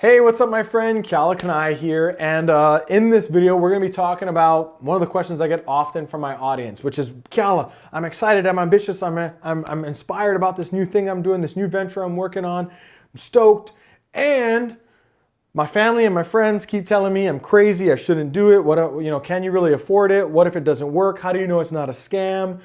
Hey, what's up my friend? Keala Kanae here, and in this video we're going to be talking about one of the questions I get often from my audience, which is, Keala, I'm excited, I'm ambitious, I'm inspired about this new thing I'm doing, this new venture I'm working on, I'm stoked, and my family and my friends keep telling me I'm crazy, I shouldn't do it, can you really afford it, what if it doesn't work, how do you know it's not a scam,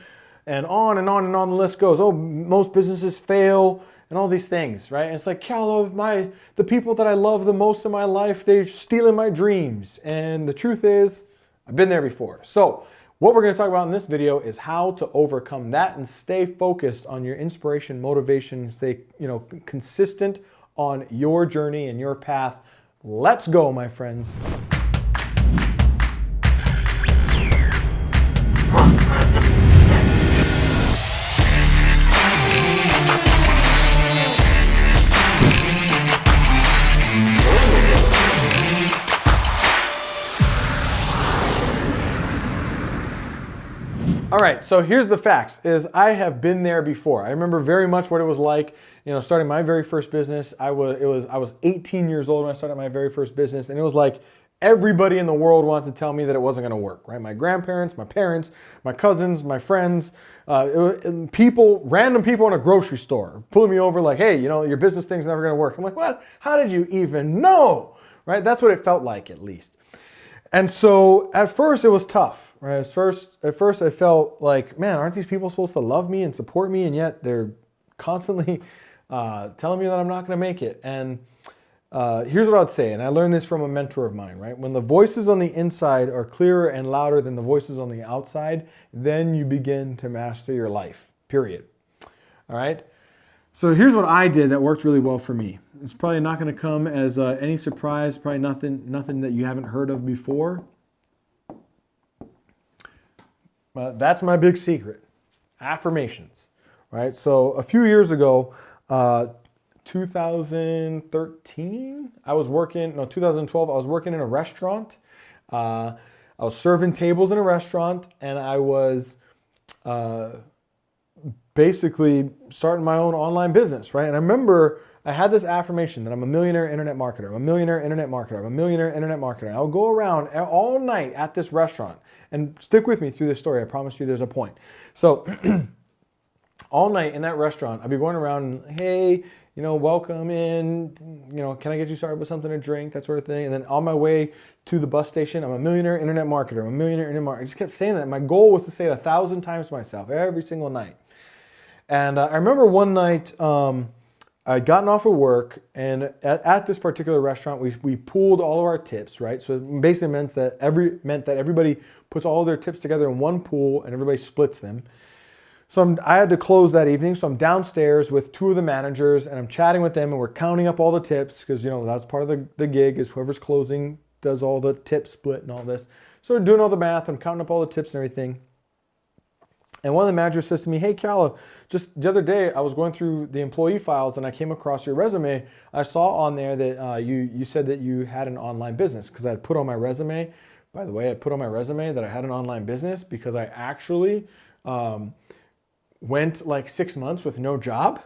and on and on and on the list goes. Oh, most businesses fail, and all these things, right? And it's like, Keala, the people that I love the most in my life, they're stealing my dreams. And the truth is, I've been there before. So what we're going to talk about in this video is how to overcome that and stay focused on your inspiration, motivation, stay, consistent on your journey and your path. Let's go, my friends. All right, so here's the facts, is I have been there before. I remember very much what it was like, starting my very first business. I was 18 years old when I started my very first business, and it was like everybody in the world wanted to tell me that it wasn't gonna work, right? My grandparents, my parents, my cousins, my friends, random people in a grocery store pulling me over like, hey, your business thing's never gonna work. I'm like, what? How did you even know? Right? That's what it felt like, at least. And so at first it was tough. Right? At first I felt like, man, aren't these people supposed to love me and support me? And yet they're constantly telling me that I'm not going to make it. And here's what I'd say, and I learned this from a mentor of mine, right? When the voices on the inside are clearer and louder than the voices on the outside, then you begin to master your life, period. All right? So here's what I did that worked really well for me. It's probably not going to come as any surprise, probably nothing that you haven't heard of before. That's my big secret, affirmations, right? So a few years ago, 2013, 2012, I was working in a restaurant. I was serving tables in a restaurant, and I was basically starting my own online business, right? And I remember I had this affirmation that I'm a millionaire internet marketer. I'm a millionaire internet marketer. I'm a millionaire internet marketer. And I'll go around all night at this restaurant. And stick with me through this story. I promise you there's a point. So all night in that restaurant, I'd be going around and, hey, welcome in. Can I get you started with something to drink? That sort of thing. And then on my way to the bus station, I'm a millionaire internet marketer. I'm a millionaire internet marketer. I just kept saying that. My goal was to say it 1,000 times to myself every single night. And I remember one night, I'd gotten off of work, and at this particular restaurant, we pooled all of our tips, right? So it basically meant that everybody puts all their tips together in one pool and everybody splits them. So I had to close that evening, so I'm downstairs with two of the managers, and I'm chatting with them, and we're counting up all the tips, because that's part of the gig, is whoever's closing does all the tip split and all this. So we're doing all the math, I'm counting up all the tips and everything. And one of the managers says to me, hey, Keala, just the other day I was going through the employee files and I came across your resume. I saw on there that you said that you had an online business, because I had put on my resume. By the way, I put on my resume that I had an online business because I actually went like 6 months with no job.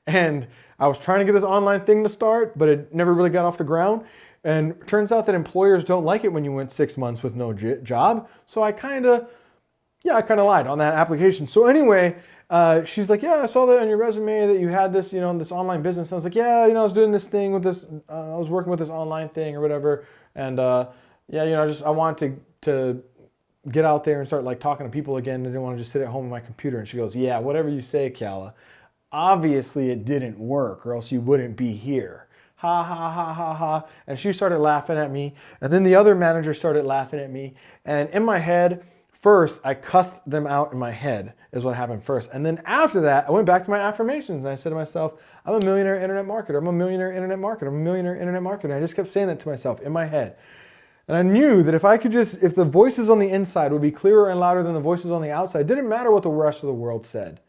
And I was trying to get this online thing to start, but it never really got off the ground. And it turns out that employers don't like it when you went 6 months with no job. So I kind of lied on that application. So anyway, she's like, yeah, I saw that on your resume that you had this, this online business. And I was like, yeah, I was doing this thing with this, I was working with this online thing or whatever. And I wanted to get out there and start like talking to people again. I didn't want to just sit at home on my computer. And she goes, yeah, whatever you say, Keala, obviously it didn't work or else you wouldn't be here. Ha, ha, ha, ha, ha. And she started laughing at me. And then the other manager started laughing at me. And in my head, first, I cussed them out in my head, is what happened first. And then after that, I went back to my affirmations and I said to myself, I'm a millionaire internet marketer. I'm a millionaire internet marketer. I'm a millionaire internet marketer. And I just kept saying that to myself in my head. And I knew that if the voices on the inside would be clearer and louder than the voices on the outside, it didn't matter what the rest of the world said,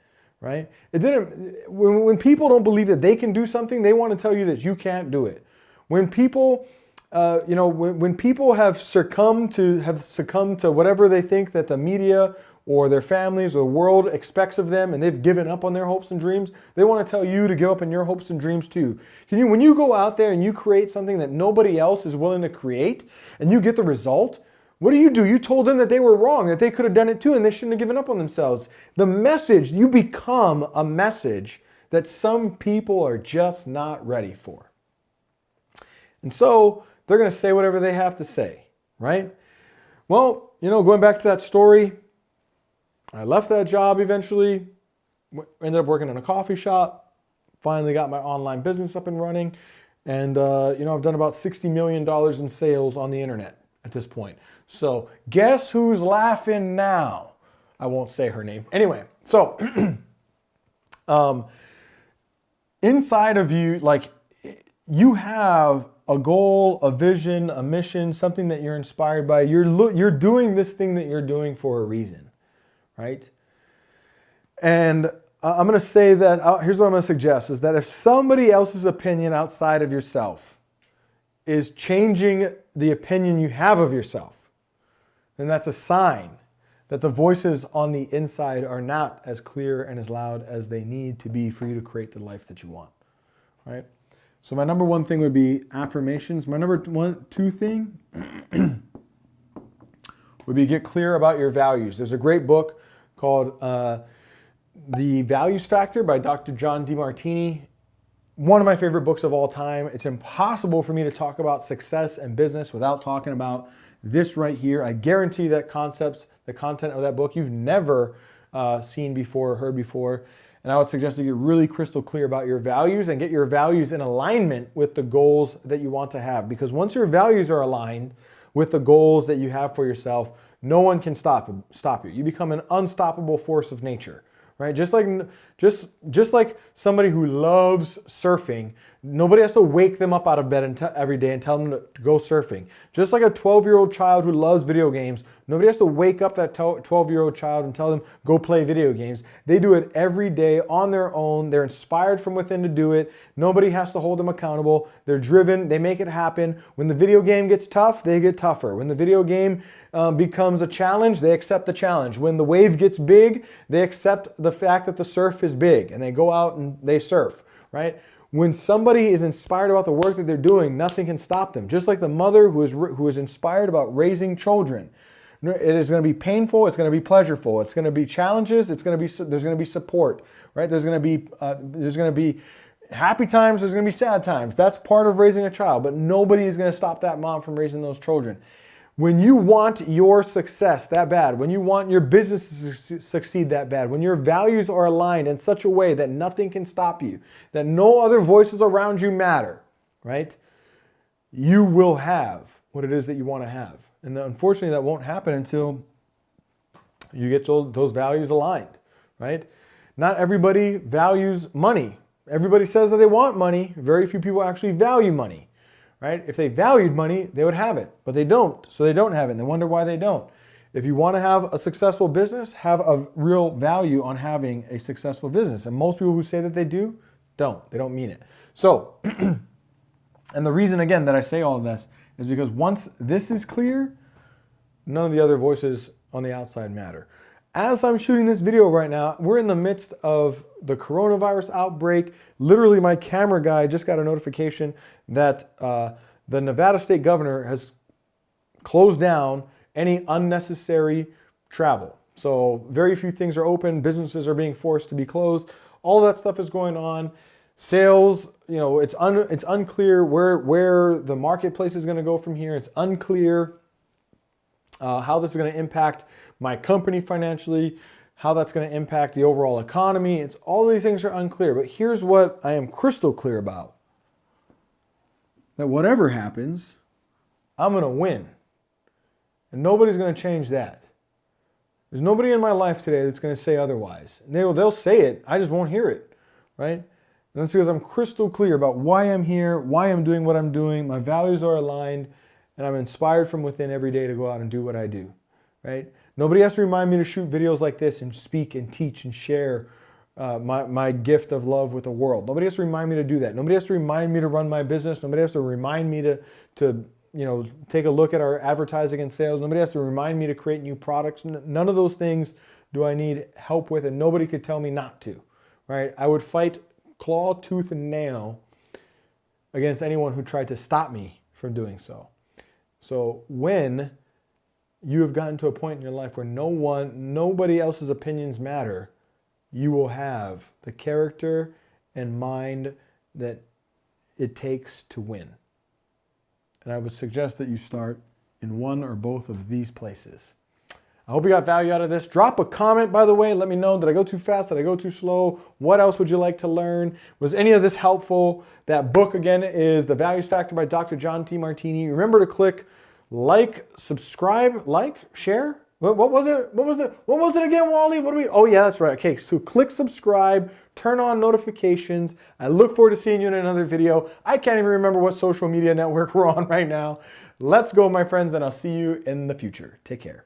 right? When people don't believe that they can do something, they want to tell you that you can't do it. When people when people have succumbed to whatever they think that the media or their families or the world expects of them and they've given up on their hopes and dreams, they want to tell you to give up on your hopes and dreams too. When you go out there and you create something that nobody else is willing to create and you get the result, what do? You told them that they were wrong, that they could have done it too and they shouldn't have given up on themselves. The message, you become a message that some people are just not ready for. And so they're going to say whatever they have to say, right? Well, going back to that story, I left that job eventually, ended up working in a coffee shop, finally got my online business up and running, and I've done about $60 million in sales on the internet at this point. So guess who's laughing now? I won't say her name. Anyway, so inside of you, like, you have a goal, a vision, a mission, something that you're inspired by. You're doing this thing that you're doing for a reason, right? And I'm going to say that, here's what I'm going to suggest, is that if somebody else's opinion outside of yourself is changing the opinion you have of yourself, then that's a sign that the voices on the inside are not as clear and as loud as they need to be for you to create the life that you want, right? So my number one thing would be affirmations. My number two thing would be get clear about your values. There's a great book called The Values Factor by Dr. John DeMartini. One of my favorite books of all time. It's impossible for me to talk about success and business without talking about this right here. I guarantee that the content of that book, you've never seen before or heard before. And I would suggest you get really crystal clear about your values and get your values in alignment with the goals that you want to have. Because once your values are aligned with the goals that you have for yourself, no one can stop you. You become an unstoppable force of nature, right? Just like somebody who loves surfing, nobody has to wake them up out of bed every day and tell them to go surfing. Just like a 12-year-old child who loves video games, nobody has to wake up that 12-year-old child and tell them, go play video games. They do it every day on their own. They're inspired from within to do it. Nobody has to hold them accountable. They're driven. They make it happen. When the video game gets tough, they get tougher. When the video game becomes a challenge, they accept the challenge. When the wave gets big, they accept the fact that the surf is big and they go out and they surf, right? When somebody is inspired about the work that they're doing, nothing can stop them. Just like the mother who is inspired about raising children. It is going to be painful. It's going to be pleasurable. It's going to be challenges. There's going to be support, right? There's going to be happy times. There's going to be sad times. That's part of raising a child. But nobody is going to stop that mom from raising those children. When you want your success that bad, when you want your business to succeed that bad, when your values are aligned in such a way that nothing can stop you, that no other voices around you matter, right? You will have what it is that you want to have. And unfortunately, that won't happen until you get those values aligned, right? Not everybody values money. Everybody says that they want money. Very few people actually value money. Right? If they valued money, they would have it, but they don't. So they don't have it, and they wonder why they don't. If you want to have a successful business, have a real value on having a successful business. And most people who say that they do, don't. They don't mean it. So, and the reason, again, that I say all of this is because once this is clear, none of the other voices on the outside matter. As I'm shooting this video right now, we're in the midst of the coronavirus outbreak. Literally, my camera guy just got a notification that the Nevada state governor has closed down any unnecessary travel. So very few things are open. Businesses are being forced to be closed. All of that stuff is going on. Sales, it's unclear where the marketplace is going to go from here. It's unclear how this is going to impact my company financially, how that's going to impact the overall economy. All these things are unclear, but here's what I am crystal clear about. That whatever happens, I'm going to win. And nobody's going to change that. There's nobody in my life today that's going to say otherwise. They'll say it, I just won't hear it, right? And that's because I'm crystal clear about why I'm here, why I'm doing what I'm doing, my values are aligned, and I'm inspired from within every day to go out and do what I do, right? Nobody has to remind me to shoot videos like this and speak and teach and share my gift of love with the world. Nobody has to remind me to do that. Nobody has to remind me to run my business. Nobody has to remind me to take a look at our advertising and sales. Nobody has to remind me to create new products. None of those things do I need help with, and nobody could tell me not to, right? I would fight claw, tooth, and nail against anyone who tried to stop me from doing so. So when you have gotten to a point in your life where nobody else's opinions matter, you will have the character and mind that it takes to win. And I would suggest that you start in one or both of these places. I hope you got value out of this. Drop a comment, by the way. Let me know, did I go too fast? Did I go too slow? What else would you like to learn? Was any of this helpful? That book, again, is The Values Factor by Dr. John T. Martini. Remember to click like, subscribe, share. What was it? What was it again, Wally? Oh yeah, that's right. Okay, so click subscribe, turn on notifications. I look forward to seeing you in another video. I can't even remember what social media network we're on right now. Let's go, my friends, and I'll see you in the future. Take care.